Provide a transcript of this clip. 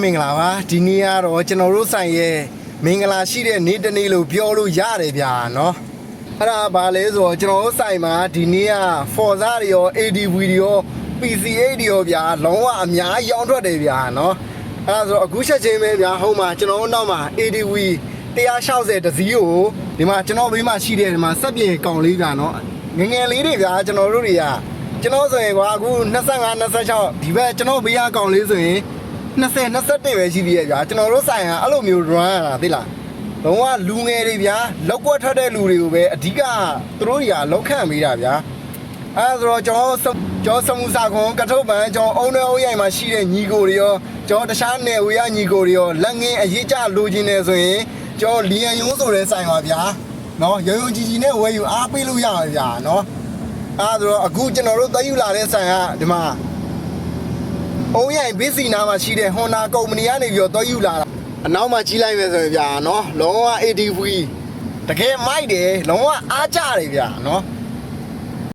မင်္ဂလာပါဒီနေ့ကတော့ကျွန်တော်တို့ဆိုင်ရဲ့မင်္ဂလာရှိတဲ့နေ့တစ်နေ့လို့ပြောလို့ရတယ်ဗျာเนาะအဲ့ဒါဘာလဲဆိုတော့ကျွန်တော်တို့ဆိုင်မှာဒီနေ့က Forza တွေရော ADV တွေရော PCA တွေရောဗျာလုံးဝအများကြီးရောင်းထွက်တယ်ဗျာเนาะအဲ့ဒါဆိုတော့အခုချက်ချင်းပဲဗျာဟုတ်မှာကျွန်တော်တို့နောက်မှာ ADV 160တစည်းကိုဒီမှာကျွန်တော်ဘေးမှာရှိတဲ့ဒီမှာစက်ပြင်ကောင်လေးဗျာเนาะငငယ်လေးတွေဗျာကျွန်တော်တို့တွေကကျွန်တော်ဆိုရင်ကွာအခု25 26ဒီဘက်ကျွန်တော်ဘေးကကောင်လေးဆိုရင်20 21ပဲရှိသေးရဲ့ဗျာကျွန်တော်တို့ဆိုင်ကအဲ့လိုမျိုး run ရတာသိလားလုံးဝလူငယ်တွေဗျာလောက်ကွက်ထွက်တဲ့လူတွေကိုပဲအဓိကသူတို့တွေကလောက်ခန့်ပေးတာဗျာအဲ့ဒါဆိုတော့ကျွန်တော်စမှုစာခွန်ကထုတ်ပန်ကျွန်တော်အုံနဲ့အုံရိုင်မှာရှိတဲ့ညီကိုတွေရောကျွန်တော်တခြားနယ်ဝေးရညီကိုတွေရောလက်ငင်းအရေးကြလိုချင်နေဆိုရင်ကျွန်တော်လီယန်ယုံဆိုတဲ့ဆိုင်ပါဗျာနော်ရုံရုံကြီးကြီးနဲ့ဝယ်ယူအားပေးလို့ရပါဗျာနော်အဲ့ဒါဆိုတော့အခုကျွန်တော်တို့သိယူလာတဲ့ဆိုင်ကဒီမှာအုံရိုင်ဘစ်စီနာမှာရှိတဲ့ Honda ကုမ္ပဏီကနေပြီးတော့ယူလာတာအနောက်မှာကြီးလိုက်မယ်ဆိုရင်ဗျာနော်လုံးဝ ADV တကယ်မိုက်တယ်လုံးဝအားကြတယ်ဗျာနော်